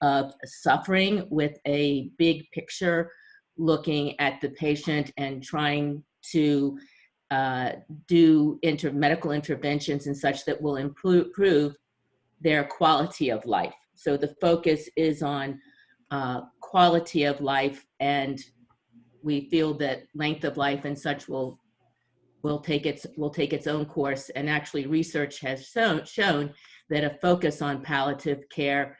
of suffering with a big picture, looking at the patient and trying to do medical interventions and such that will improve their quality of life. So the focus is on quality of life, and we feel that length of life and such will take its own course. And actually, research has shown that a focus on palliative care,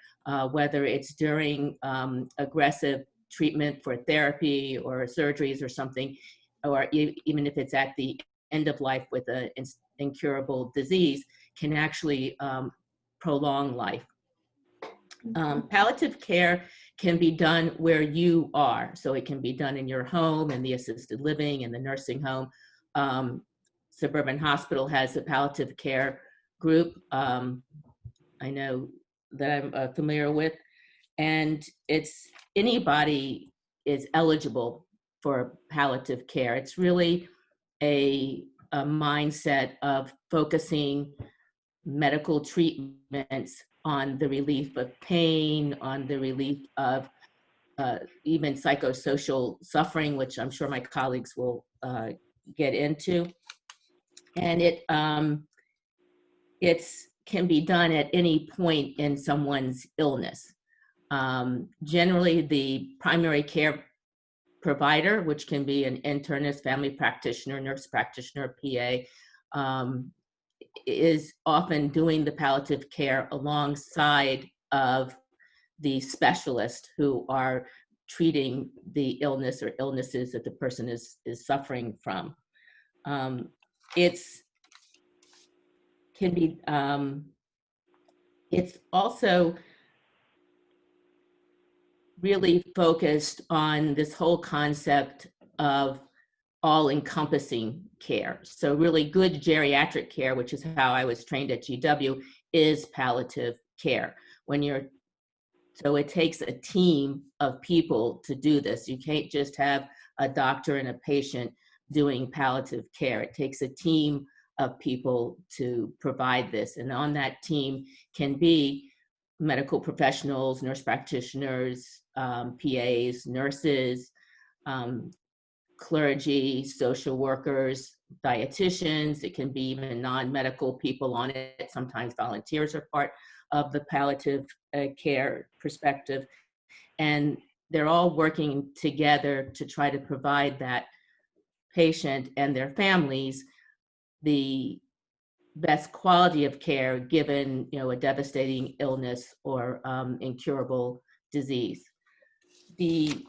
whether it's during aggressive treatment for therapy or surgeries or something, or even if it's at the end of life with an incurable disease, can actually prolong life. Palliative care can be done where you are. So it can be done in your home, in the assisted living, in the nursing home. Suburban Hospital has a palliative care group I know that I'm familiar with, and it's anybody is eligible for palliative care. It's really a mindset of focusing medical treatments on the relief of pain, on the relief of even psychosocial suffering, which I'm sure my colleagues will get into. And it can be done at any point in someone's illness. Generally, the primary care provider, which can be an internist, family practitioner, nurse practitioner, PA, is often doing the palliative care alongside of the specialist who are treating the illness or illnesses that the person is suffering from. It's also really focused on this whole concept of all-encompassing care. So really good geriatric care, which is how I was trained at GW, is palliative care. So it takes a team of people to do this. You can't just have a doctor and a patient doing palliative care. It takes a team of people to provide this. And on that team can be medical professionals, nurse practitioners, PAs, nurses, clergy, social workers, dietitians. It can be even non-medical people on it. Sometimes volunteers are part of the palliative care perspective. And they're all working together to try to provide that patient and their families the best quality of care given, a devastating illness or incurable disease. The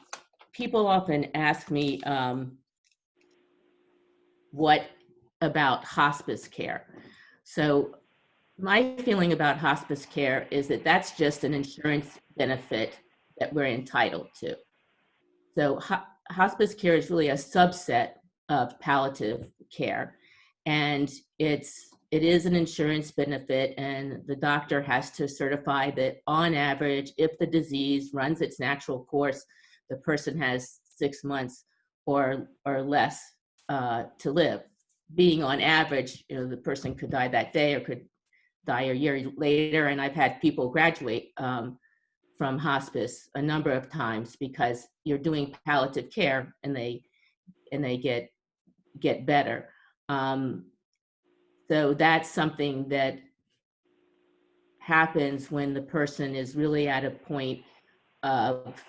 people often ask me, what about hospice care? So my feeling about hospice care is that that's just an insurance benefit that we're entitled to. So hospice care is really a subset of palliative care, and it is an insurance benefit, and the doctor has to certify that on average, if the disease runs its natural course, the person has 6 months or less to live. Being on average, the person could die that day or could die a year later, and I've had people graduate from hospice a number of times because you're doing palliative care and they get better. So that's something that happens when the person is really at a point of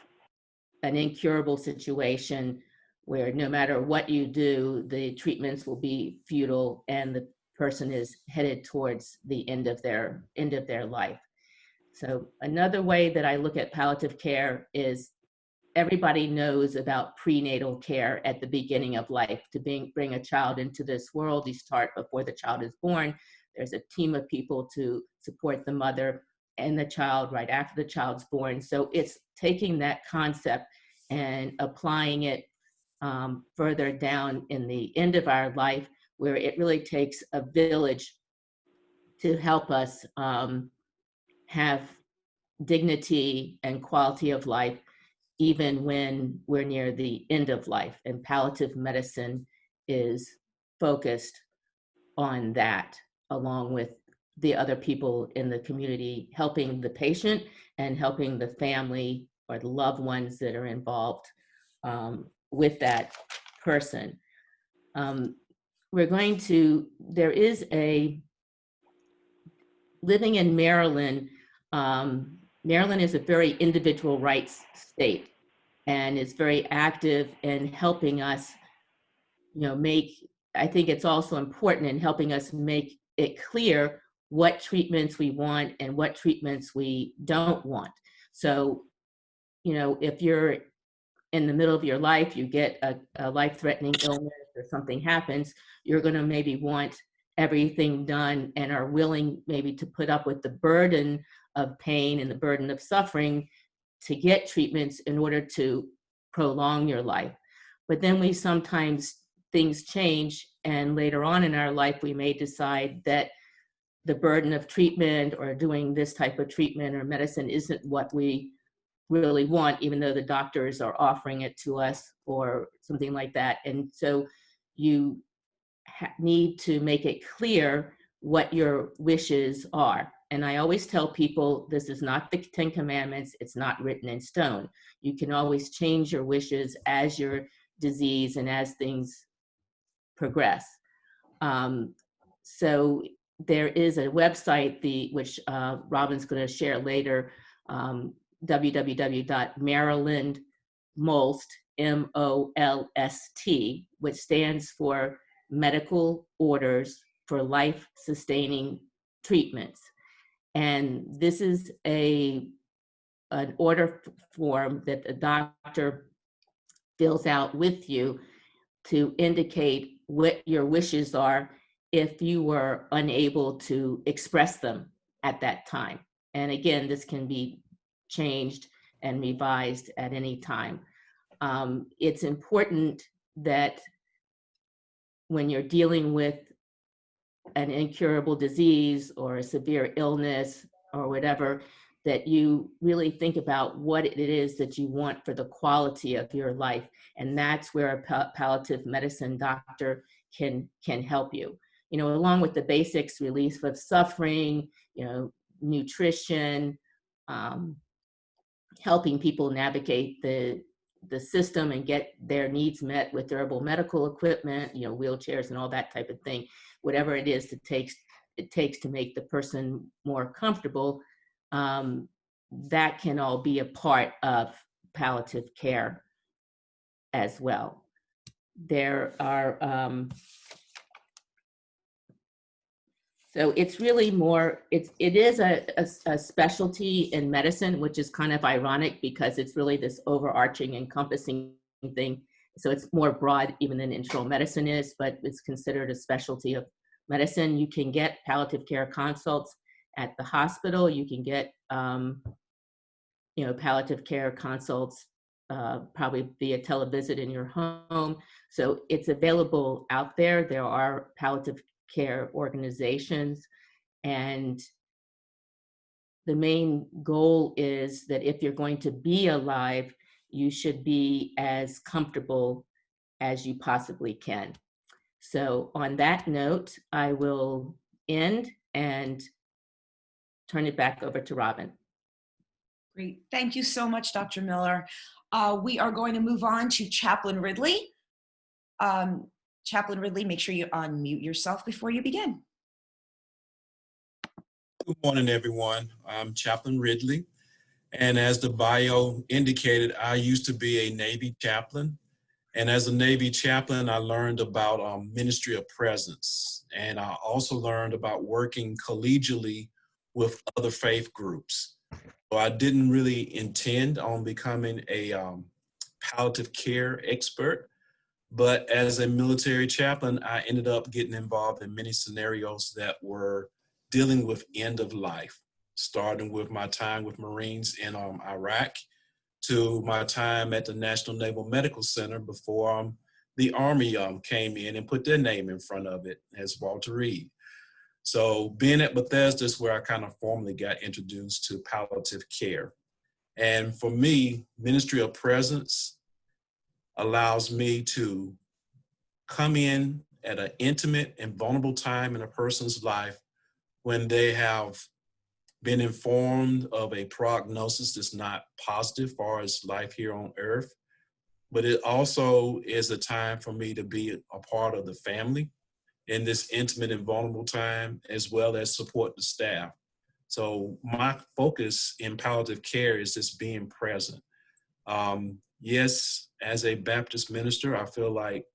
an incurable situation where no matter what you do, the treatments will be futile and the person is headed towards the end of their life. So another way that I look at palliative care is everybody knows about prenatal care at the beginning of life. To bring a child into this world, you start before the child is born. There's a team of people to support the mother and the child right after the child's born. So it's taking that concept and applying it further down in the end of our life, where it really takes a village to help us have dignity and quality of life, even when we're near the end of life. And palliative medicine is focused on that, along with the other people in the community, helping the patient and helping the family or the loved ones that are involved with that person. There is a, living in Maryland, Maryland is a very individual rights state and is very active in helping us, I think it's also important in helping us make it clear what treatments we want and what treatments we don't want. So, if you're in the middle of your life, you get a life-threatening illness or something happens, you're going to maybe want everything done and are willing maybe to put up with the burden of pain and the burden of suffering to get treatments in order to prolong your life. But then things change, and later on in our life, we may decide that the burden of treatment or doing this type of treatment or medicine isn't what we really want, even though the doctors are offering it to us or something like that. And so you need to make it clear what your wishes are. And I always tell people, this is not the 10 Commandments. It's not written in stone. You can always change your wishes as your disease and as things progress. So there is a website, which Robin's going to share later, www.marylandmolst, MOLST, which stands for Medical Orders for Life-Sustaining Treatments. And this is an order form that the doctor fills out with you to indicate what your wishes are if you were unable to express them at that time. And again, this can be changed and revised at any time. It's important that when you're dealing with an incurable disease or a severe illness or whatever, that you really think about what it is that you want for the quality of your life. And that's where a palliative medicine doctor can help you. Along with the basics, relief of suffering, nutrition, helping people navigate the system and get their needs met with durable medical equipment, wheelchairs and all that type of thing, whatever it is it takes to make the person more comfortable. That can all be a part of palliative care as well. There are, so it's really more, it is a specialty in medicine, which is kind of ironic because it's really this overarching, encompassing thing. So it's more broad even than internal medicine is, but it's considered a specialty of medicine. You can get palliative care consults at the hospital. You can get, palliative care consults probably via televisit in your home. So it's available out there. There are palliative care organizations, and the main goal is that if you're going to be alive, you should be as comfortable as you possibly can. So on that note, I will end and turn it back over to Robin. Great. Thank you so much, Dr. Miller. We are going to move on to Chaplain Ridley. Chaplain Ridley, make sure you unmute yourself before you begin. Good morning, everyone. I'm Chaplain Ridley. And as the bio indicated, I used to be a Navy chaplain. And as a Navy chaplain, I learned about ministry of presence. And I also learned about working collegially with other faith groups. So I didn't really intend on becoming a palliative care expert. But as a military chaplain, I ended up getting involved in many scenarios that were dealing with end of life, starting with my time with Marines in Iraq to my time at the National Naval Medical Center before the Army came in and put their name in front of it as Walter Reed. So being at Bethesda is where I kind of formally got introduced to palliative care. And for me, ministry of presence allows me to come in at an intimate and vulnerable time in a person's life when they have been informed of a prognosis that's not positive as far as life here on earth. But it also is a time for me to be a part of the family in this intimate and vulnerable time, as well as support the staff. So my focus in palliative care is just being present. Yes, as a Baptist minister, I feel like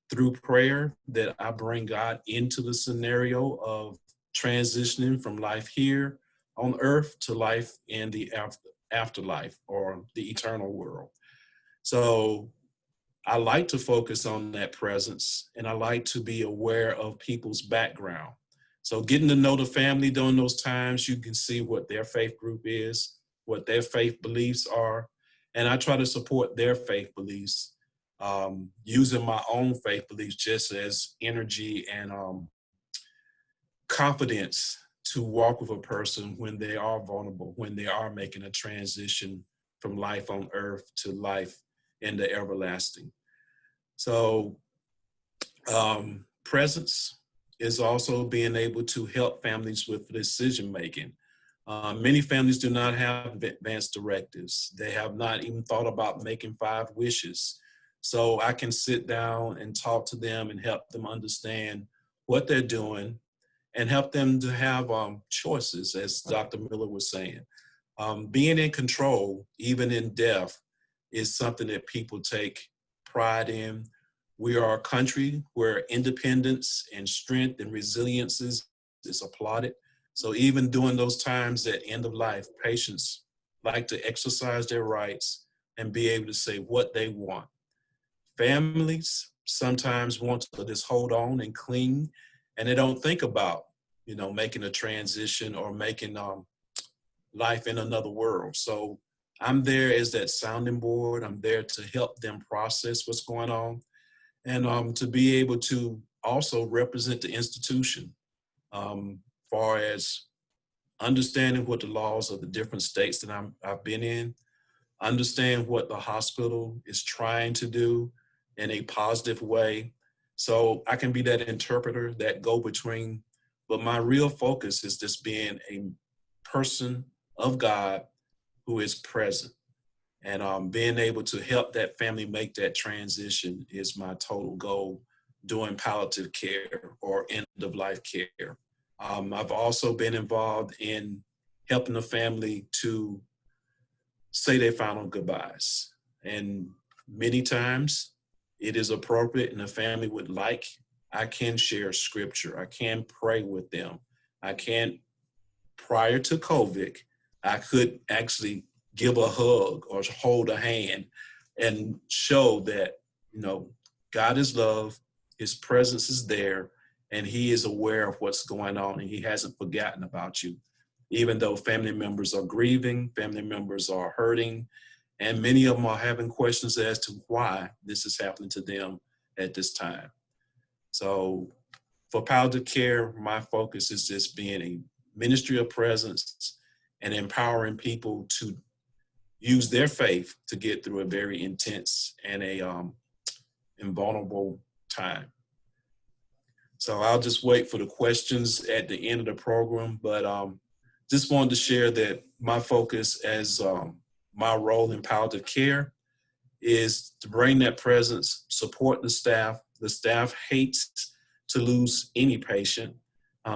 through prayer that I bring God into the scenario of transitioning from life here on earth to life in the afterlife or the eternal world. So I like to focus on that presence, and I like to be aware of people's background. So getting to know the family during those times, you can see what their faith group is, what their faith beliefs are, and I try to support their faith beliefs, using my own faith beliefs just as energy and confidence to walk with a person when they are vulnerable, when they are making a transition from life on earth to life in the everlasting. So presence is also being able to help families with decision making. Many families do not have advanced directives. They have not even thought about making 5 wishes. So I can sit down and talk to them and help them understand what they're doing and help them to have choices, as Dr. Miller was saying. Being in control, even in death, is something that people take pride in. We are a country where independence and strength and resilience is applauded. So even during those times at end of life, patients like to exercise their rights and be able to say what they want. Families sometimes want to just hold on and cling, and they don't think about, making a transition or making life in another world. So I'm there as that sounding board. I'm there to help them process what's going on, and to be able to also represent the institution, far as understanding what the laws of the different states that I've been in, understand what the hospital is trying to do in a positive way. So I can be that interpreter, that go-between, but my real focus is just being a person of God who is present. And being able to help that family make that transition is my total goal doing palliative care or end-of-life care. I've also been involved in helping the family to say their final goodbyes. And many times it is appropriate and the family would like, I can share scripture. I can pray with them. Prior to COVID, I could actually give a hug or hold a hand and show that, God is love, his presence is there, and he is aware of what's going on, and he hasn't forgotten about you. Even though family members are grieving, family members are hurting, and many of them are having questions as to why this is happening to them at this time. So for palliative care, my focus is just being a ministry of presence and empowering people to use their faith to get through a very intense and invulnerable time. So I'll just wait for the questions at the end of the program, but just wanted to share that my focus as my role in palliative care is to bring that presence, support the staff. The staff hates to lose any patient.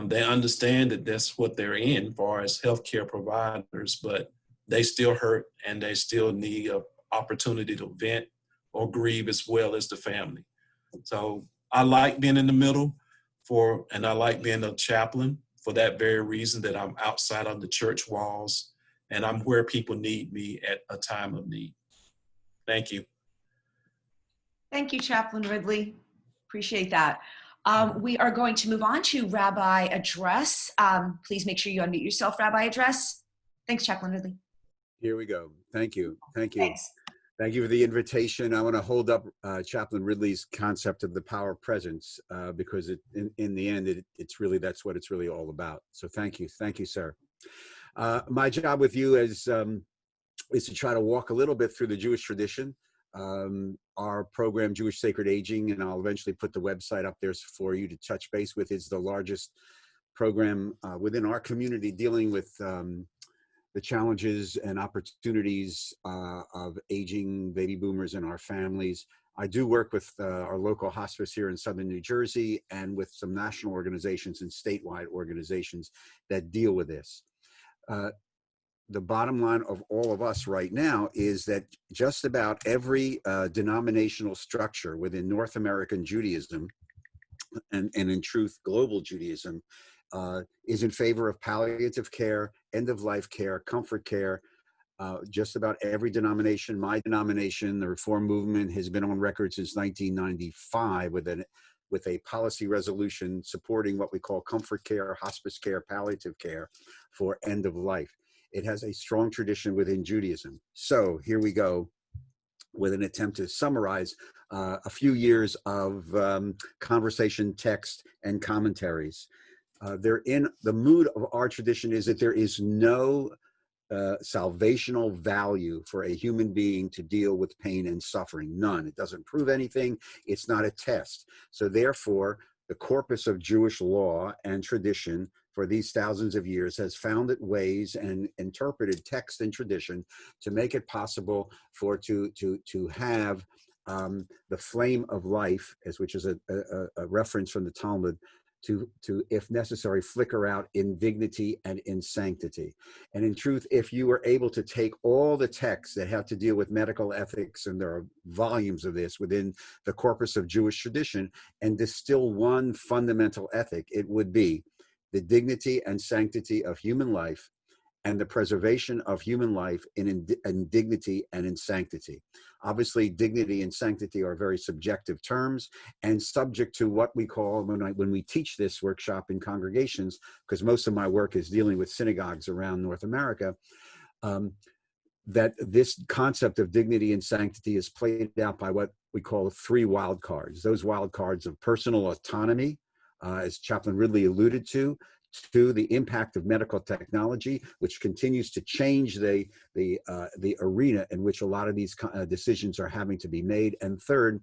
They understand that that's what they're in as far as healthcare providers, but they still hurt and they still need an opportunity to vent or grieve as well as the family. So I like being in the middle and I like being a chaplain for that very reason, that I'm outside of the church walls and I'm where people need me at a time of need. Thank you. Thank you, Chaplain Ridley. Appreciate that. We are going to move on to Rabbi Address. Please make sure you unmute yourself, Rabbi Address. Thanks, Chaplain Ridley. Here we go. Thank you. Thank you. Thanks. Thank you for the invitation. I want to hold up Chaplain Ridley's concept of the power of presence because in the end, that's what it's really all about. So thank you. Thank you, sir. My job with you is to try to walk a little bit through the Jewish tradition. Our program, Jewish Sacred Aging, and I'll eventually put the website up there for you to touch base with, is the largest program within our community dealing with the challenges and opportunities of aging baby boomers in our families. I do work with our local hospice here in Southern New Jersey and with some national organizations and statewide organizations that deal with this. The bottom line of all of us right now is that just about every denominational structure within North American Judaism and in truth, global Judaism, is in favor of palliative care, end-of-life care, comfort care. Just about every denomination, my denomination, the Reform Movement, has been on record since 1995 with a policy resolution supporting what we call comfort care, hospice care, palliative care for end of life. It has a strong tradition within Judaism. So here we go with an attempt to summarize a few years of conversation, text, and commentaries. They're in the mood of our tradition is that there is no salvational value for a human being to deal with pain and suffering. None. It doesn't prove anything. It's not a test. So therefore, the corpus of Jewish law and tradition for these thousands of years has found it ways and interpreted text and tradition to make it possible for to have the flame of life, which is a reference from the Talmud, to, if necessary, flicker out in dignity and in sanctity. And in truth, if you were able to take all the texts that have to deal with medical ethics, and there are volumes of this within the corpus of Jewish tradition, and distill one fundamental ethic, it would be the dignity and sanctity of human life and the preservation of human life in dignity and in sanctity. Obviously, dignity and sanctity are very subjective terms and subject to what we call, when we teach this workshop in congregations, because most of my work is dealing with synagogues around North America, that this concept of dignity and sanctity is played out by what we call 3 wild cards. Those wild cards of personal autonomy, as Chaplain Ridley alluded to the impact of medical technology, which continues to change the arena in which a lot of these decisions are having to be made. And third,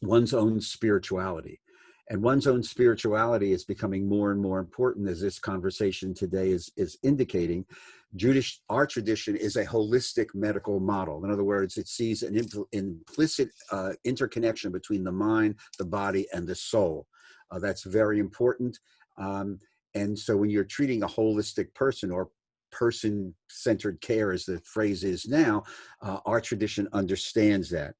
one's own spirituality. And one's own spirituality is becoming more and more important, as this conversation today is indicating. Our tradition is a holistic medical model. In other words, it sees an implicit interconnection between the mind, the body, and the soul. That's very important. And so when you're treating a holistic person, or person-centered care as the phrase is now, our tradition understands that.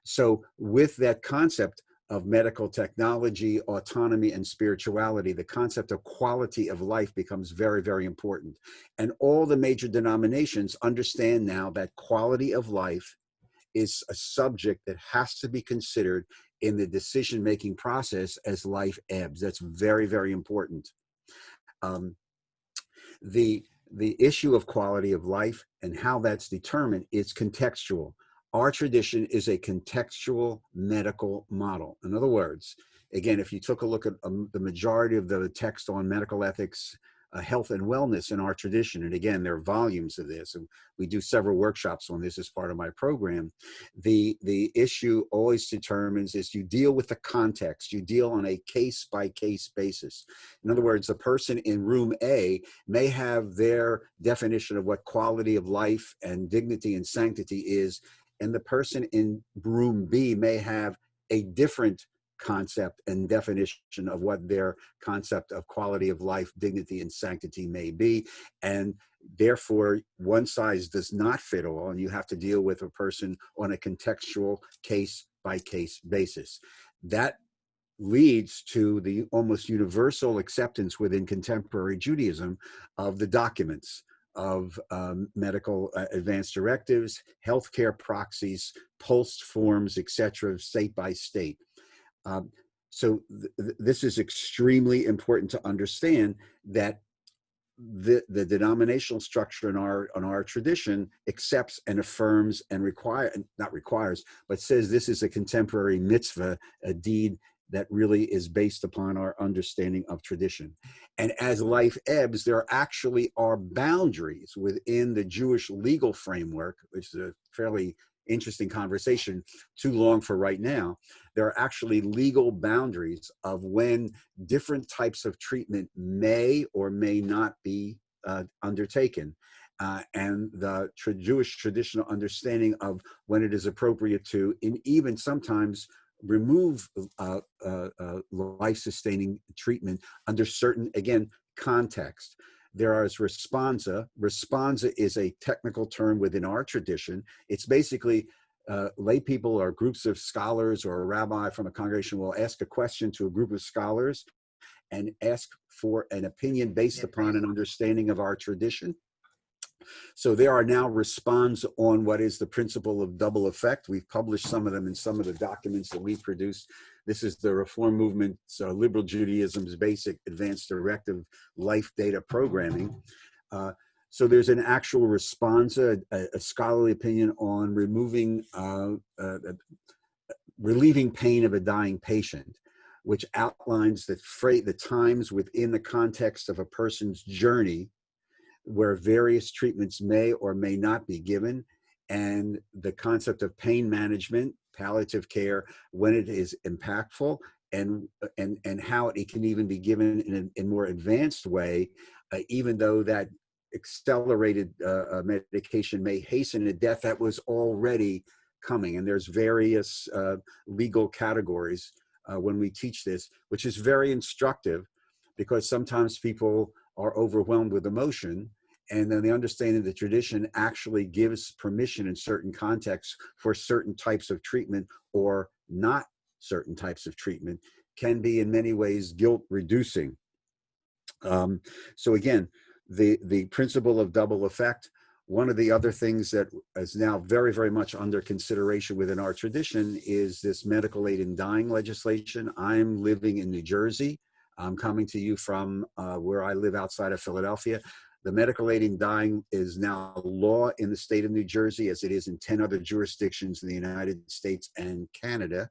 So with that concept of medical technology, autonomy, and spirituality, the concept of quality of life becomes very, very important. And all the major denominations understand now that quality of life is a subject that has to be considered in the decision-making process as life ebbs. That's very, very important. The issue of quality of life and how that's determined is contextual. Our tradition is a contextual medical model. In other words, again, if you took a look at the majority of the text on medical ethics, health and wellness in our tradition, and again, there are volumes of this, and we do several workshops on this as part of my program. The issue always determines is you deal with the context, you deal on a case-by-case basis. In other words, the person in room A may have their definition of what quality of life and dignity and sanctity is, and the person in room B may have a different concept and definition of what their concept of quality of life, dignity, and sanctity may be. And therefore, one size does not fit all, and you have to deal with a person on a contextual case-by-case basis. That leads to the almost universal acceptance within contemporary Judaism of the documents of medical advanced directives, healthcare proxies, post forms, etc., state by state. So this is extremely important to understand, that the denominational structure in our tradition accepts and affirms and not requires, but says this is a contemporary mitzvah, a deed that really is based upon our understanding of tradition. And as life ebbs, there actually are boundaries within the Jewish legal framework, which is a fairly interesting conversation, too long for right now. There are actually legal boundaries of when different types of treatment may or may not be undertaken. And the Jewish traditional understanding of when it is appropriate to, and even sometimes remove life-sustaining treatment under certain, again, context. There is responsa. Responsa is a technical term within our tradition. It's basically lay people or groups of scholars or a rabbi from a congregation will ask a question to a group of scholars and ask for an opinion based upon an understanding of our tradition. So there are now responds on what is the principle of double effect. We've published some of them in some of the documents that we produced. This is the Reform Movement's Liberal Judaism's basic advanced directive life data programming. So there's an actual response, a scholarly opinion on relieving pain of a dying patient, which outlines the times within the context of a person's journey where various treatments may or may not be given, and the concept of pain management, palliative care, when it is impactful, and how it can even be given in a more advanced way, even though that accelerated medication may hasten a death that was already coming. And there's various legal categories when we teach this, which is very instructive, because sometimes people are overwhelmed with emotion, and then the understanding the tradition actually gives permission in certain contexts for certain types of treatment or not certain types of treatment can be in many ways guilt reducing. So again, the principle of double effect. One of the other things that is now very, very much under consideration within our tradition is this medical aid in dying legislation. I'm living in New Jersey. I'm coming to you from where I live outside of Philadelphia. The medical aid in dying is now law in the state of New Jersey, as it is in 10 other jurisdictions in the United States and Canada.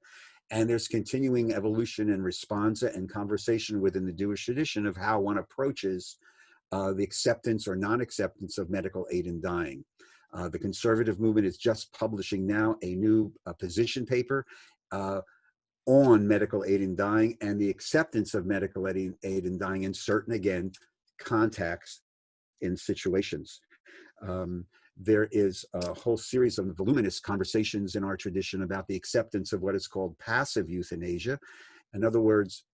And there's continuing evolution and responsa and conversation within the Jewish tradition of how one approaches the acceptance or non-acceptance of medical aid in dying. The conservative movement is just publishing now a new position paper on medical aid in dying and the acceptance of medical aid in dying in certain, again, contexts in situations. There is a whole series of voluminous conversations in our tradition about the acceptance of what is called passive euthanasia. In other words,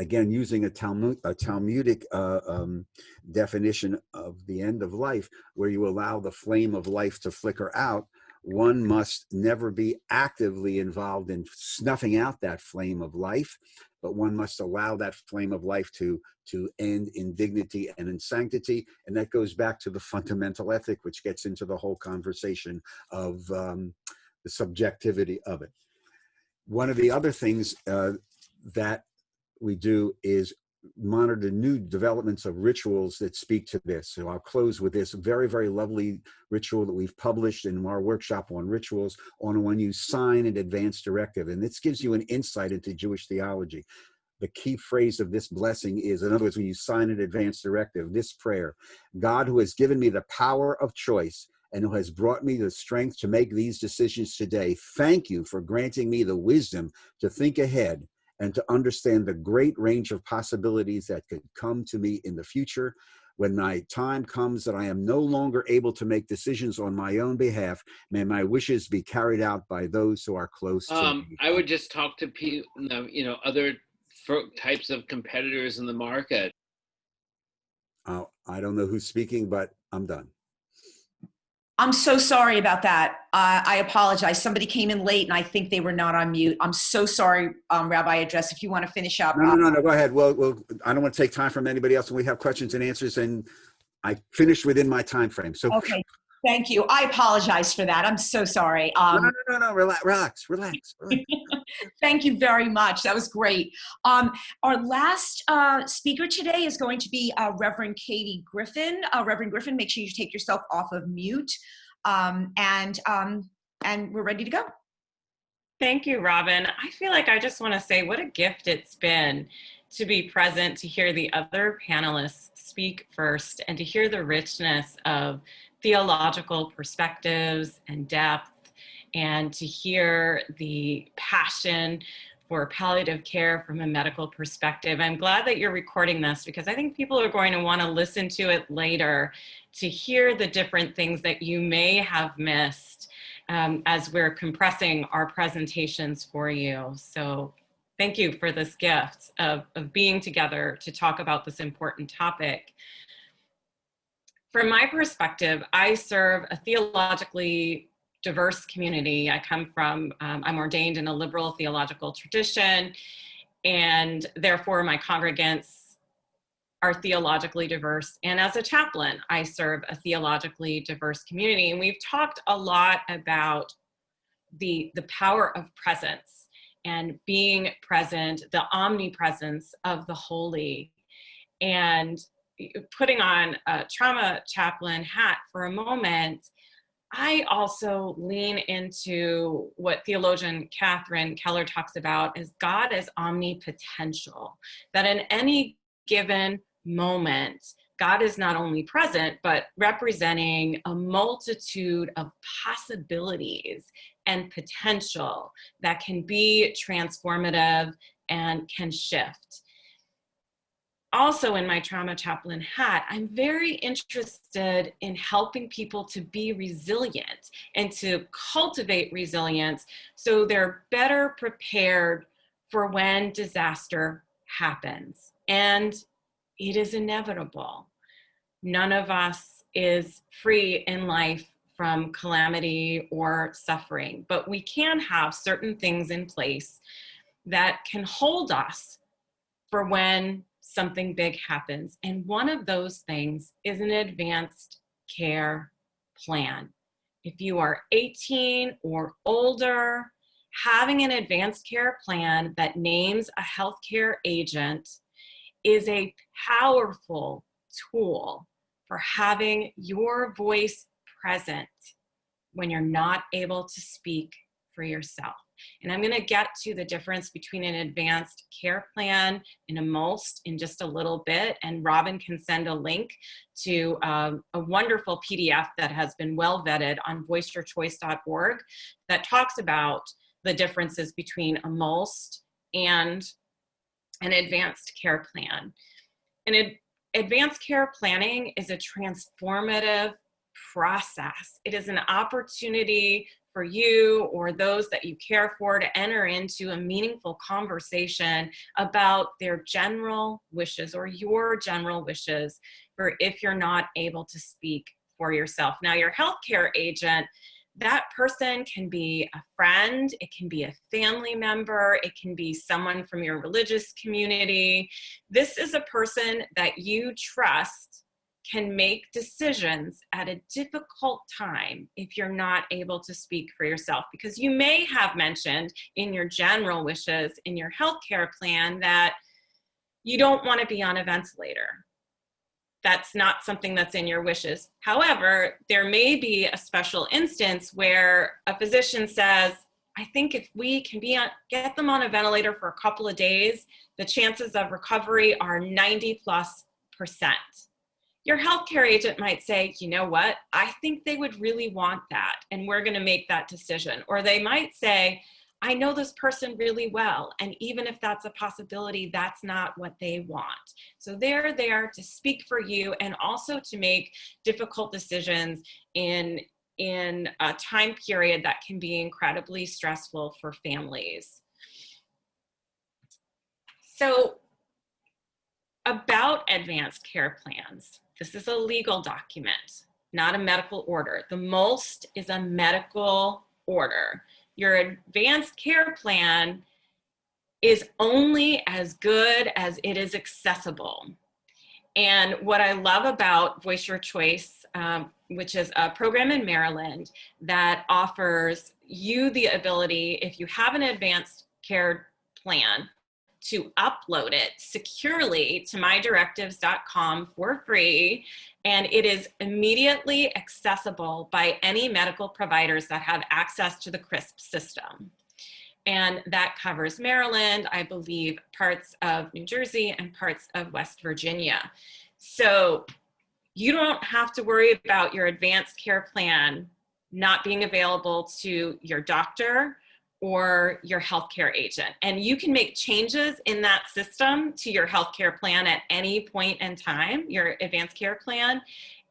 again, using a Talmudic definition of the end of life, where you allow the flame of life to flicker out, one must never be actively involved in snuffing out that flame of life, but one must allow that flame of life to end in dignity and in sanctity. And that goes back to the fundamental ethic, which gets into the whole conversation of the subjectivity of it. One of the other things that we do is monitor new developments of rituals that speak to this. So I'll close with this very, very lovely ritual that we've published in our workshop on rituals on when you sign an advance directive. And this gives you an insight into Jewish theology. The key phrase of this blessing is, in other words, when you sign an advance directive, this prayer: God, who has given me the power of choice and who has brought me the strength to make these decisions today, thank you for granting me the wisdom to think ahead and to understand the great range of possibilities that could come to me in the future. When my time comes that I am no longer able to make decisions on my own behalf, may my wishes be carried out by those who are close to me. I would just talk to people, other types of competitors in the market. I don't know who's speaking, but I'm done. I'm so sorry about that. I apologize. Somebody came in late and I think they were not on mute. I'm so sorry, Rabbi Address, if you want to finish up. No, go ahead. Well, I don't want to take time from anybody else, and we have questions and answers, and I finished within my time frame. So okay, thank you. I apologize for that. I'm so sorry. No, relax. Thank you very much. That was great. Our last speaker today is going to be Reverend Katie Griffin. Reverend Griffin, make sure you take yourself off of mute, and we're ready to go. Thank you, Robin. I feel like I just want to say what a gift it's been to be present, to hear the other panelists speak first, and to hear the richness of theological perspectives and depth and to hear the passion for palliative care from a medical perspective. I'm glad that you're recording this because I think people are going to want to listen to it later to hear the different things that you may have missed as we're compressing our presentations for you. So thank you for this gift of being together to talk about this important topic. From my perspective, I serve a theologically diverse community. I come from, I'm ordained in a liberal theological tradition, and therefore my congregants are theologically diverse. And as a chaplain, I serve a theologically diverse community. And we've talked a lot about the power of presence and being present, the omnipresence of the holy. And putting on a trauma chaplain hat for a moment, I also lean into what theologian Catherine Keller talks about as God as omnipotential, that in any given moment, God is not only present, but representing a multitude of possibilities and potential that can be transformative and can shift. Also in my trauma chaplain hat, I'm very interested in helping people to be resilient and to cultivate resilience so they're better prepared for when disaster happens. And it is inevitable. None of us is free in life from calamity or suffering, but we can have certain things in place that can hold us for when something big happens. And one of those things is an advanced care plan. If you are 18 or older, having an advanced care plan that names a healthcare agent is a powerful tool for having your voice present when you're not able to speak for yourself. And I'm going to get to the difference between an advanced care plan and a MOLST in just a little bit. And Robin can send a link to a wonderful PDF that has been well vetted on voiceyourchoice.org that talks about the differences between a MOLST and an advanced care plan. And advanced care planning is a transformative process. It is an opportunity for you or those that you care for to enter into a meaningful conversation about their general wishes or your general wishes for if you're not able to speak for yourself. Now, your healthcare agent, that person can be a friend, it can be a family member, it can be someone from your religious community. This is a person that you trust can make decisions at a difficult time if you're not able to speak for yourself, because you may have mentioned in your general wishes in your healthcare plan that you don't want to be on a ventilator. That's not something that's in your wishes. However, there may be a special instance where a physician says, I think if we can get them on a ventilator for a couple of days, the chances of recovery are 90+%. Your healthcare agent might say, you know what, I think they would really want that, and we're going to make that decision. Or they might say, I know this person really well, and even if that's a possibility, that's not what they want. So they're there to speak for you and also to make difficult decisions in a time period that can be incredibly stressful for families. So about advanced care plans. This is a legal document, not a medical order. The MOLST is a medical order. Your advanced care plan is only as good as it is accessible. And what I love about Voice Your Choice, which is a program in Maryland that offers you the ability, if you have an advanced care plan, to upload it securely to mydirectives.com for free, and it is immediately accessible by any medical providers that have access to the CRISP system. And that covers Maryland, I believe parts of New Jersey and parts of West Virginia. So you don't have to worry about your advanced care plan not being available to your doctor or your healthcare agent. And you can make changes in that system to your healthcare plan at any point in time, your advanced care plan,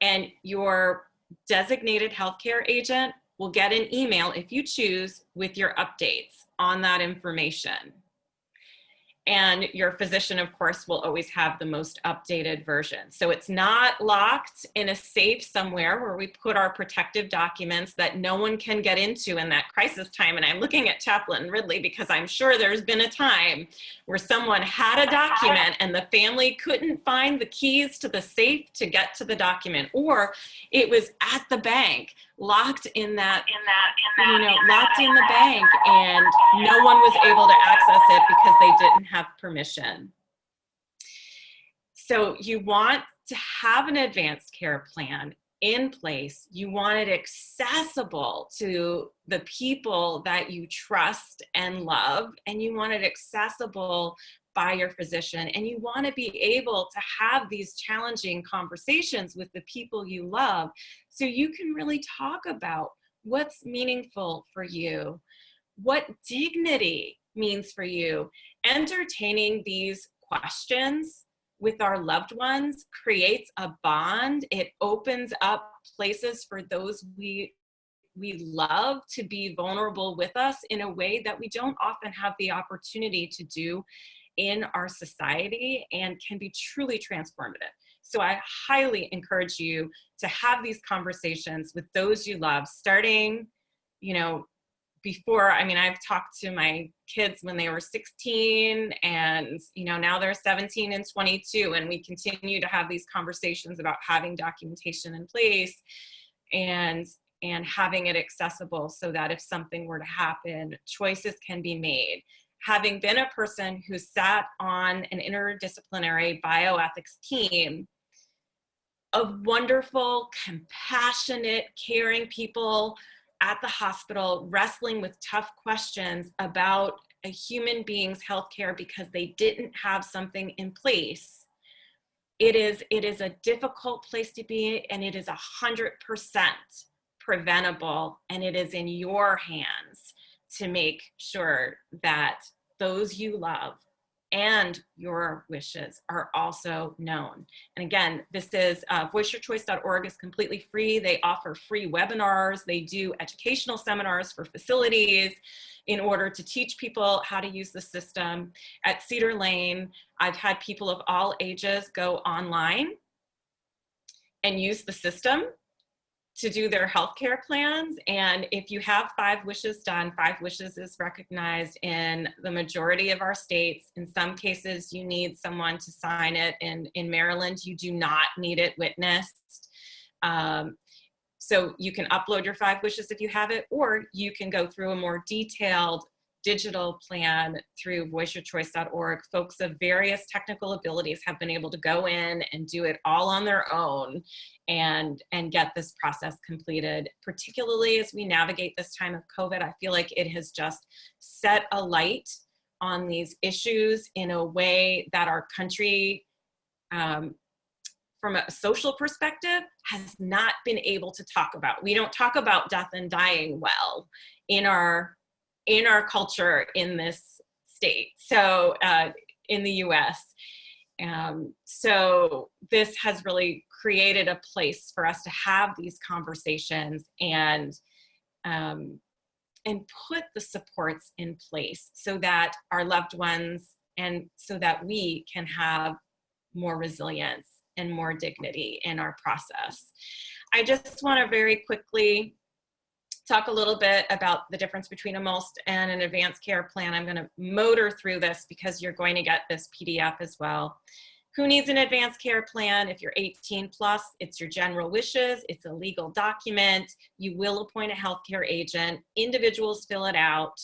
and your designated healthcare agent will get an email, if you choose, with your updates on that information. And your physician, of course, will always have the most updated version. So it's not locked in a safe somewhere where we put our protective documents that no one can get into in that crisis time. And I'm looking at Chaplain Ridley because I'm sure there's been a time where someone had a document and the family couldn't find the keys to the safe to get to the document, or it was at the bank, locked in that, locked in the bank, and no one was able to access it because they didn't have permission. So you want to have an advanced care plan in place. You want it accessible to the people that you trust and love, and you want it accessible by your physician, and you want to be able to have these challenging conversations with the people you love so you can really talk about what's meaningful for you, what dignity means for you. Entertaining these questions with our loved ones creates a bond. It opens up places for those we love to be vulnerable with us in a way that we don't often have the opportunity to do in our society, and can be truly transformative. So I highly encourage you to have these conversations with those you love, starting, before. I've talked to my kids when they were 16, and now they're 17 and 22, and we continue to have these conversations about having documentation in place and having it accessible so that if something were to happen, choices can be made. Having been a person who sat on an interdisciplinary bioethics team of wonderful, compassionate, caring people at the hospital wrestling with tough questions about a human being's healthcare because they didn't have something in place, it is a difficult place to be, and it is 100% preventable, and it is in your hands to make sure that those you love and your wishes are also known. And again, this is voiceyourchoice.org is completely free. They offer free webinars. They do educational seminars for facilities in order to teach people how to use the system. At Cedar Lane, I've had people of all ages go online and use the system to do their healthcare plans. And if you have 5 wishes done, 5 wishes is recognized in the majority of our states. In some cases, you need someone to sign it. In Maryland, you do not need it witnessed. So you can upload your 5 wishes if you have it, or you can go through a more detailed digital plan through voiceyourchoice.org. Folks of various technical abilities have been able to go in and do it all on their own and get this process completed. Particularly as we navigate this time of COVID, I feel like it has just set a light on these issues in a way that our country, from a social perspective, has not been able to talk about. We don't talk about death and dying well in our culture in this state, so in the US. So this has really created a place for us to have these conversations and put the supports in place so that our loved ones, and so that we can have more resilience and more dignity in our process. I just want to very quickly talk a little bit about the difference between a MOLST and an advanced care plan. I'm going to motor through this because you're going to get this PDF as well. Who needs an advanced care plan? If you're 18 plus, it's your general wishes. It's a legal document. You will appoint a healthcare agent. Individuals fill it out.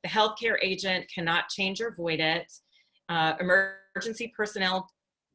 The healthcare agent cannot change or void it. Emergency personnel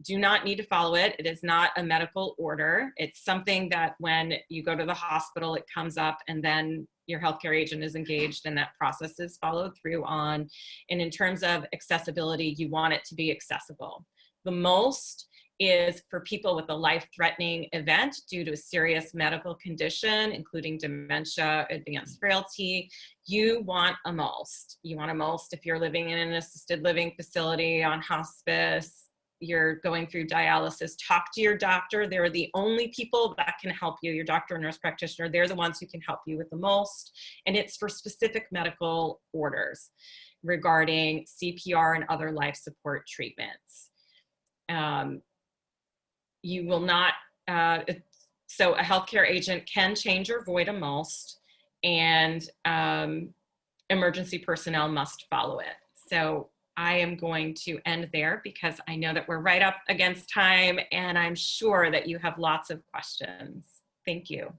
do not need to follow it. It is not a medical order. It's something that when you go to the hospital, it comes up, and then your healthcare agent is engaged and that process is followed through on. And in terms of accessibility, you want it to be accessible. The MOLST is for people with a life-threatening event due to a serious medical condition, including dementia, advanced frailty. You want a MOLST. You want a MOLST if you're living in an assisted living facility, on hospice, you're going through dialysis. Talk to your doctor. They're the only people that can help you. Your doctor and nurse practitioner, they're the ones who can help you with the MOLST. And it's for specific medical orders regarding CPR and other life support treatments. You will not, so a healthcare agent can change or void a MOLST, and emergency personnel must follow it. So I am going to end there because I know that we're right up against time, and I'm sure that you have lots of questions. Thank you.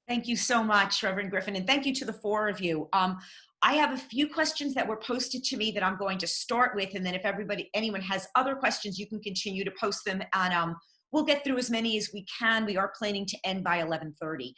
Thank you so much, Reverend Griffin, and thank you to the four of you. I have a few questions that were posted to me that I'm going to start with, and then if anyone has other questions, you can continue to post them, and we'll get through as many as we can. We are planning to end by 11:30.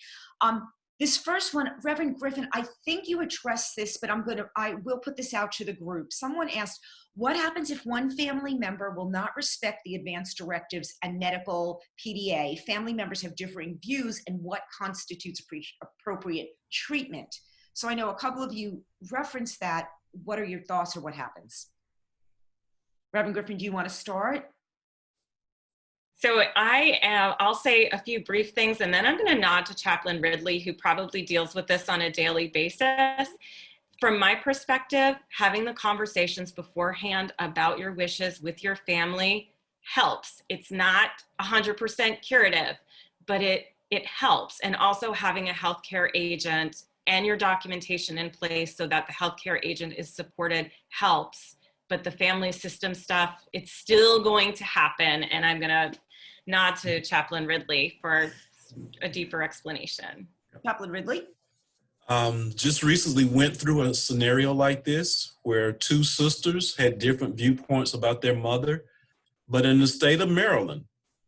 This first one, Reverend Griffin, I think you addressed this, but I will put this out to the group. Someone asked, what happens if one family member will not respect the advance directives and medical PDA? Family members have differing views, and what constitutes appropriate treatment? So I know a couple of you referenced that. What are your thoughts, or what happens? Reverend Griffin, do you want to start? So I'll say a few brief things, and then I'm going to nod to Chaplain Ridley, who probably deals with this on a daily basis. From my perspective, having the conversations beforehand about your wishes with your family helps. It's not 100% curative, but it helps. And also having a healthcare agent and your documentation in place so that the healthcare agent is supported helps. But the family system stuff, it's still going to happen. And I'm going to nod to Chaplain Ridley for a deeper explanation. Chaplain Ridley? Just recently went through a scenario like this where two sisters had different viewpoints about their mother. But in the state of Maryland,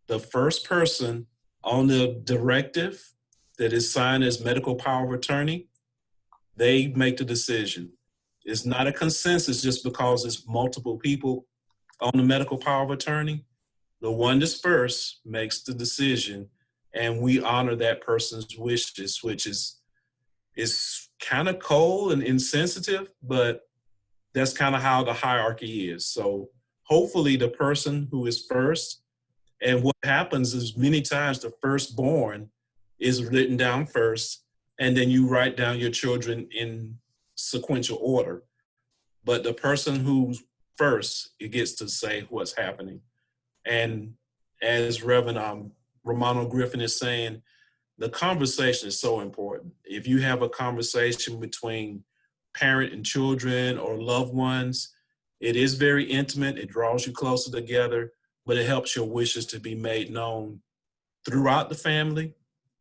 the first person on the directive that is signed as medical power of attorney, they make the decision. It's not a consensus just because it's multiple people on the medical power of attorney. The one that's first makes the decision, and we honor that person's wishes, which is kind of cold and insensitive, but that's kind of how the hierarchy is. So hopefully the person who is first, and what happens is many times the firstborn is written down first, and then you write down your children in sequential order. But the person who's first, it gets to say what's happening. And as Reverend Romano Griffin is saying, the conversation is so important. If you have a conversation between parent and children or loved ones, it is very intimate. It draws you closer together, but it helps your wishes to be made known throughout the family,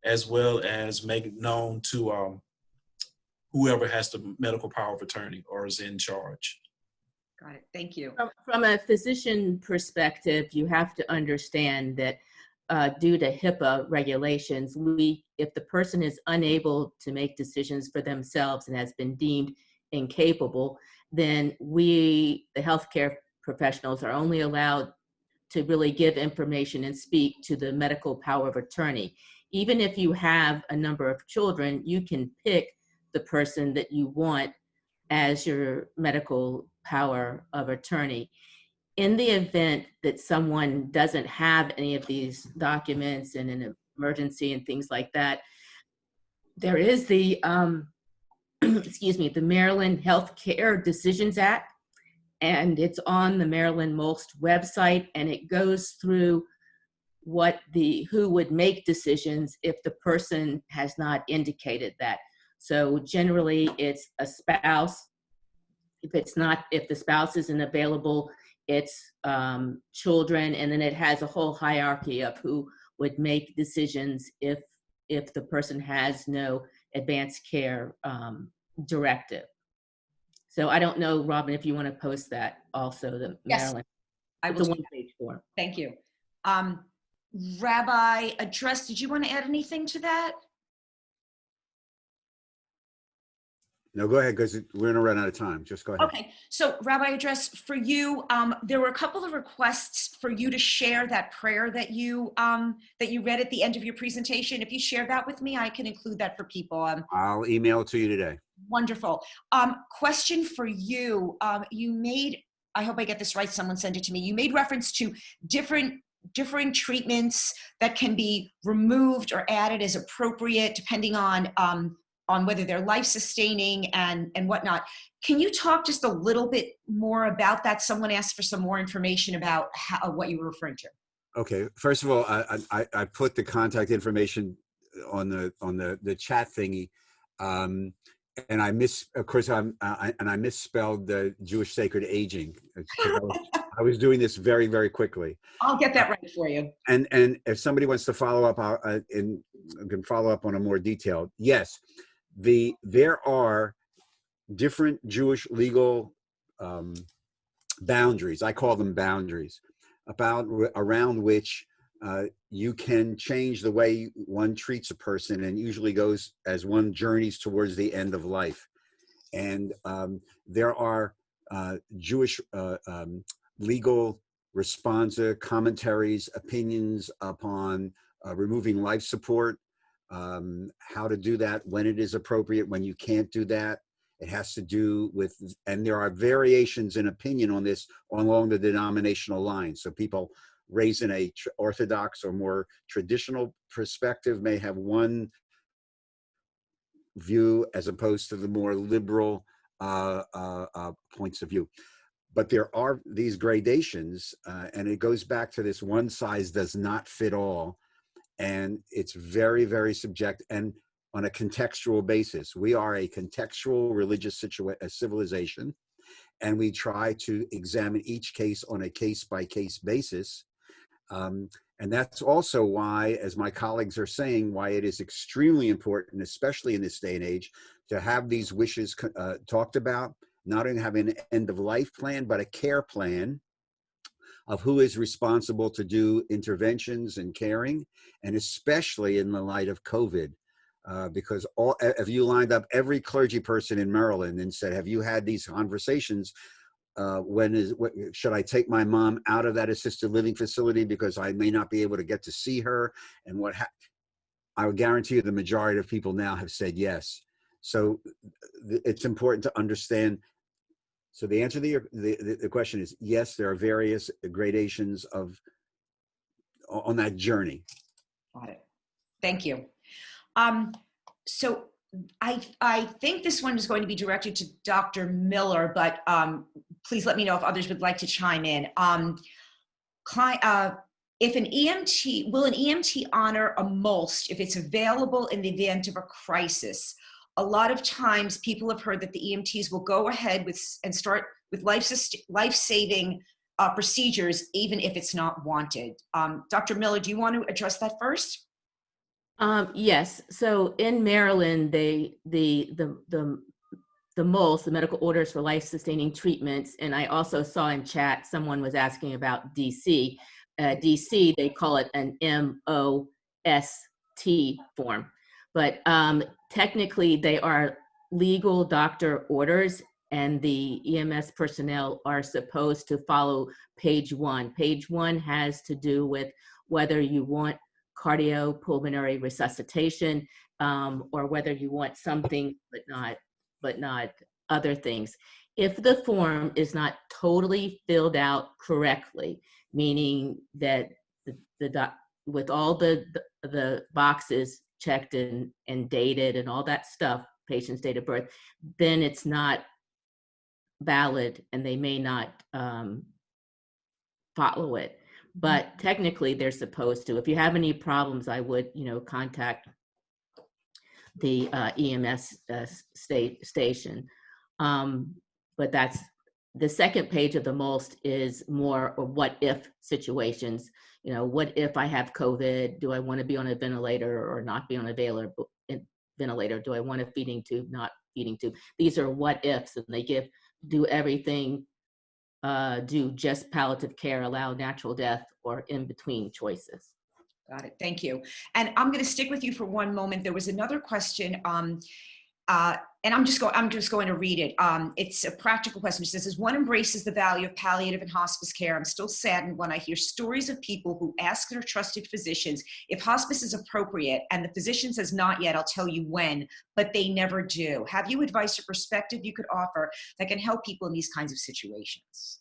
as well as make it known to whoever has the medical power of attorney or is in charge. Got it. Thank you. From a physician perspective, you have to understand that due to HIPAA regulations, if the person is unable to make decisions for themselves and has been deemed incapable, then we, the healthcare professionals, are only allowed to really give information and speak to the medical power of attorney. Even if you have a number of children, you can pick the person that you want as your medical power of attorney. In the event that someone doesn't have any of these documents in an emergency and things like that, there is the, the Maryland Healthcare Decisions Act, and it's on the Maryland MOLST website, and it goes through who would make decisions if the person has not indicated that. So generally it's a spouse. If the spouse isn't available, it's children, and then it has a whole hierarchy of who would make decisions if the person has no advanced care directive. So I don't know, Robin, if you want to post that also, the Yes, Maryland. I will. It's a one-page form. Thank you. Rabbi Address, did you want to add anything to that? No, go ahead, because we're going to run out of time. Just go ahead. Okay, so Rabbi Address, for you, there were a couple of requests for you to share that prayer that you read at the end of your presentation. If you share that with me, I can include that for people. I'll email it to you today. Wonderful. Question for you. You made, I hope I get this right, someone sent it to me. You made reference to different treatments that can be removed or added as appropriate depending on whether they're life-sustaining and whatnot. Can you talk just a little bit more about that? Someone asked for some more information about what you were referring to. Okay. First of all, I put the contact information on the chat thingy, and I misspelled the Jewish sacred aging. I was doing this very, very quickly. I'll get that right for you. And if somebody wants to follow up, can follow up on a more detailed. Yes, there are different Jewish legal boundaries. I call them boundaries, around which you can change the way one treats a person, and usually goes as one journeys towards the end of life. And there are Jewish legal responsa, commentaries, opinions upon removing life support, how to do that, when it is appropriate, when you can't do that. It has to do with, and there are variations in opinion on this along the denominational lines. So people raised in a Orthodox or more traditional perspective may have one view as opposed to the more liberal points of view. But there are these gradations, and it goes back to this one size does not fit all. And it's very, very subjective and on a contextual basis. We are a contextual religious civilization, and we try to examine each case on a case-by-case basis. And that's also why, as my colleagues are saying, why it is extremely important, especially in this day and age, to have these wishes talked about, not only having an end-of-life plan, but a care plan of who is responsible to do interventions and caring, and especially in the light of COVID. Because if you lined up every clergy person in Maryland and said, have you had these conversations? Should I take my mom out of that assisted living facility because I may not be able to get to see her? And I would guarantee you the majority of people now have said yes. So it's important to understand. So the answer to the question is yes, there are various gradations on that journey. Got it. Thank you. So I think this one is going to be directed to Dr. Miller, but please let me know if others would like to chime in. If an EMT, will an EMT honor a MOLST if it's available in the event of a crisis? A lot of times people have heard that the EMTs will go ahead and start with life-saving procedures, even if it's not wanted. Dr. Miller, do you want to address that first? Yes. So in Maryland, the MOLS, the medical orders for life-sustaining treatments, and I also saw in chat someone was asking about DC. DC, they call it an MOST form, but technically they are legal doctor orders, and the EMS personnel are supposed to follow page 1. Page 1 has to do with whether you want cardiopulmonary resuscitation, or whether you want something but not other things. If the form is not totally filled out correctly, meaning that with all the boxes checked and dated and all that stuff, patient's date of birth, then it's not valid and they may not follow it. But technically they're supposed to. If you have any problems, I would, contact the EMS station. But that's the second page of the MOLST is more what if situations. What if I have COVID? Do I want to be on a ventilator or not be on a ventilator? Do I want a feeding tube, not feeding tube? These are what ifs, and they do everything. Do just palliative care, allow natural death, or in between choices. Got it. Thank you. And I'm going to stick with you for one moment. There was another question. and I'm just going to read it. It's a practical question. It says, as one embraces the value of palliative and hospice care, I'm still saddened when I hear stories of people who ask their trusted physicians if hospice is appropriate, and the physician says, not yet, I'll tell you when, but they never do. Have you advice or perspective you could offer that can help people in these kinds of situations?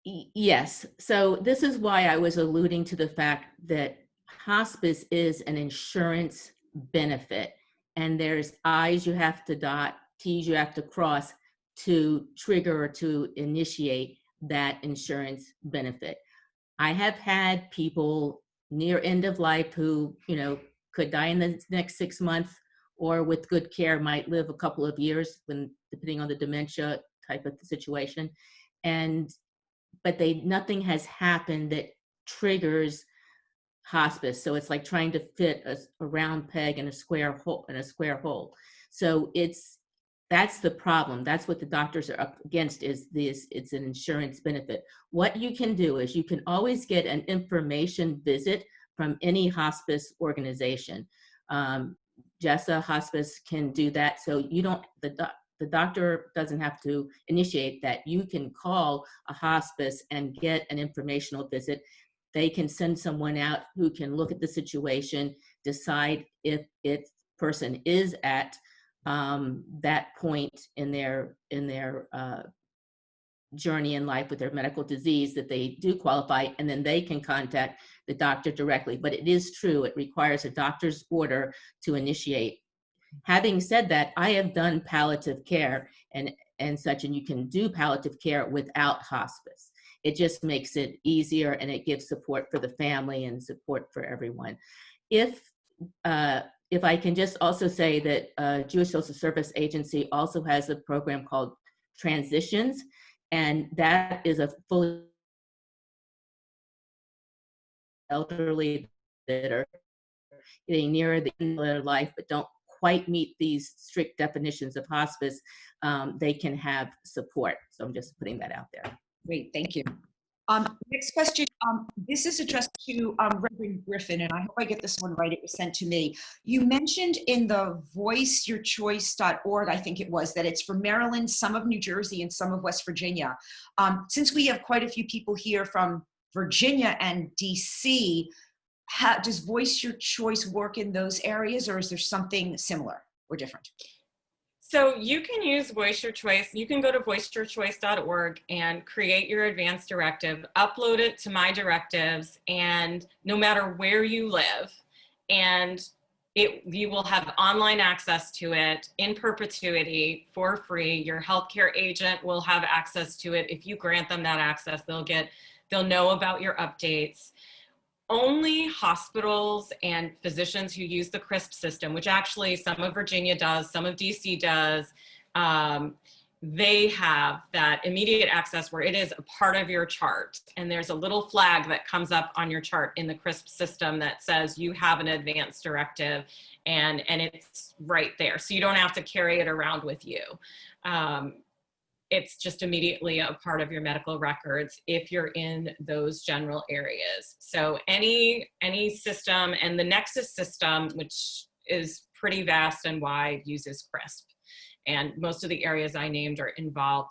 Yes. So this is why I was alluding to the fact that hospice is an insurance benefit, and there's I's you have to dot, T's you have to cross to trigger or to initiate that insurance benefit. I have had people near end of life who, could die in the next 6 months, or with good care might live a couple of years, depending on the dementia type of situation. But nothing has happened that triggers hospice. So it's like trying to fit a round peg in a square hole. So that's the problem. That's what the doctors are up against, is this. It's an insurance benefit. What you can do is you can always get an information visit from any hospice organization. Jessa Hospice can do that. So the doctor doesn't have to initiate that. You can call a hospice and get an informational visit. They can send someone out who can look at the situation, decide if person is at that point in their journey in life with their medical disease that they do qualify, and then they can contact the doctor directly. But it is true, it requires a doctor's order to initiate. Having said that, I have done palliative care and such, and you can do palliative care without hospice. It just makes it easier, and it gives support for the family and support for everyone. If I can just also say that Jewish Social Service Agency also has a program called Transitions, and that is a fully elderly that are getting nearer the end of their life but don't quite meet these strict definitions of hospice. They can have support. So I'm just putting that out there. Great, thank you. Next question. This is addressed to Reverend Griffin, and I hope I get this one right. It was sent to me. You mentioned in the voiceyourchoice.org, I think it was, that it's for Maryland, some of New Jersey, and some of West Virginia. Since we have quite a few people here from Virginia and DC, does Voice Your Choice work in those areas, or is there something similar or different? So you can use Voice Your Choice. You can go to voiceyourchoice.org and create your advance directive, upload it to My Directives, and no matter where you live, and you will have online access to it in perpetuity for free. Your healthcare agent will have access to it. If you grant them that access, they'll know about your updates. Only hospitals and physicians who use the CRISP system, which actually some of Virginia does, some of DC does, they have that immediate access where it is a part of your chart. And there's a little flag that comes up on your chart in the CRISP system that says you have an advance directive, and it's right there. So you don't have to carry it around with you. It's just immediately a part of your medical records if you're in those general areas. So any system, and the Nexus system, which is pretty vast and wide, uses CRISP. And most of the areas I named are involved,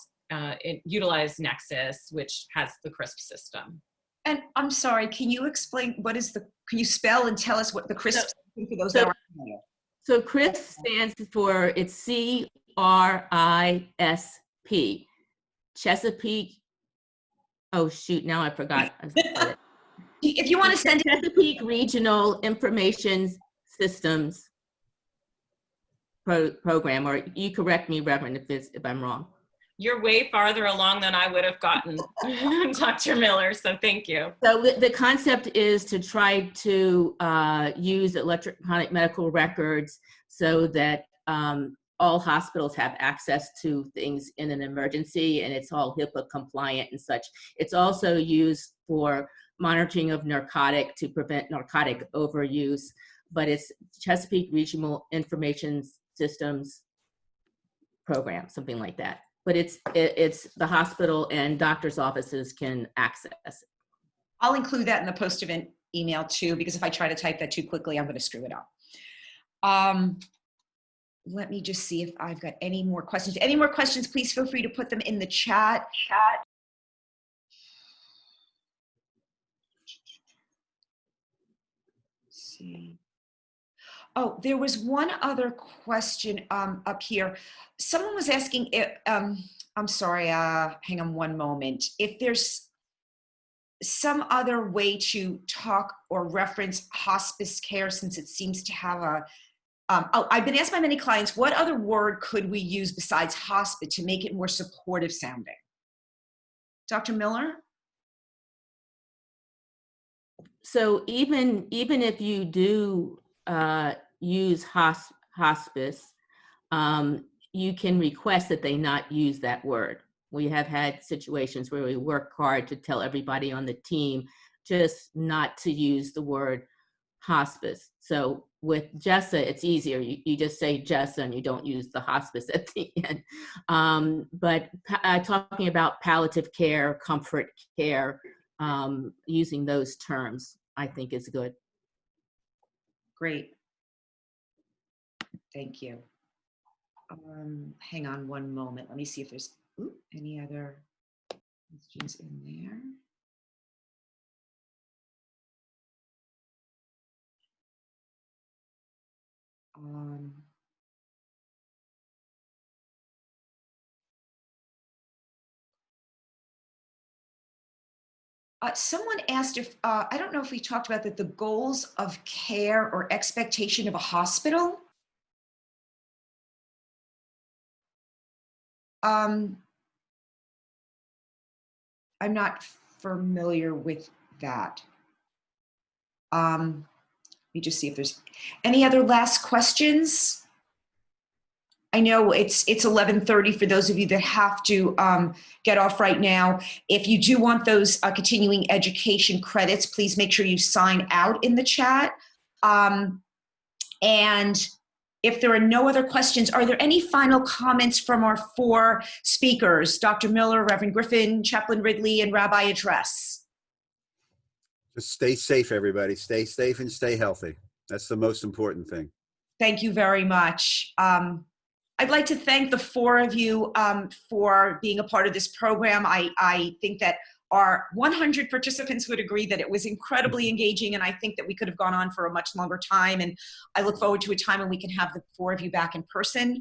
utilize Nexus, which has the CRISP system. And I'm sorry, can you explain can you spell and tell us what the CRISP system for those that aren't familiar? So CRISP stands for, it's CRISP, Chesapeake. Oh shoot, now I forgot. If you want to send it, Chesapeake Regional Information Systems Program, or you correct me, Reverend, if I'm wrong. You're way farther along than I would have gotten, Dr. Miller, so thank you. So the concept is to try to use electronic medical records so that all hospitals have access to things in an emergency, and it's all HIPAA compliant and such. It's also used for monitoring of narcotic to prevent narcotic overuse, but it's Chesapeake Regional Information Systems Program, something like that. But it's the hospital and doctor's offices can access it. I'll include that in the post-event email too, because if I try to type that too quickly, I'm going to screw it up. let me just see if I've got any more questions. Any more questions, please feel free to put them in the chat. Let's see. Oh, there was one other question up here. Someone was asking if, I'm sorry, hang on one moment. If there's some other way to talk or reference hospice care, since it seems to have a, I've been asked by many clients, what other word could we use besides hospice to make it more supportive sounding? Dr. Miller? So even if you do use hospice, you can request that they not use that word. We have had situations where we work hard to tell everybody on the team just not to use the word hospice. So with JESA, it's easier. You just say JESA and you don't use the hospice at the end. But talking about palliative care, comfort care, using those terms, I think is good. Great. Thank you. Hang on one moment. Let me see if there's any other questions in there. Someone asked if, I don't know if we talked about that, the goals of care or expectation of a hospital. I'm not familiar with that. Let me just see if there's any other last questions. I know it's 11:30 for those of you that have to get off right now. If you do want those continuing education credits, please make sure you sign out in the chat. And if there are no other questions, are there any final comments from our four speakers, Dr. Miller, Reverend Griffin, Chaplain Ridley, and Rabbi Address? Just stay safe, everybody. Stay safe and stay healthy. That's the most important thing. Thank you very much. I'd like to thank the four of you for being a part of this program. I think that our 100 participants would agree that it was incredibly engaging, and I think that we could have gone on for a much longer time, and I look forward to a time when we can have the four of you back in person.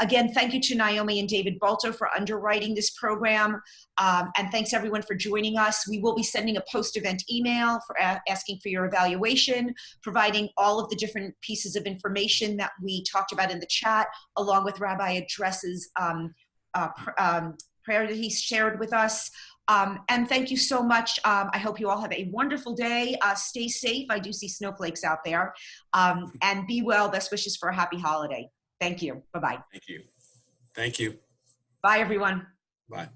Again, thank you to Naomi and David Balto for underwriting this program, and thanks everyone for joining us. We will be sending a post-event email for asking for your evaluation, providing all of the different pieces of information that we talked about in the chat, along with Rabbi Address's prayer that he shared with us. And thank you so much. I hope you all have a wonderful day. Stay safe. I do see snowflakes out there. And be well. Best wishes for a happy holiday. Thank you. Bye-bye. Thank you. Thank you. Bye, everyone. Bye.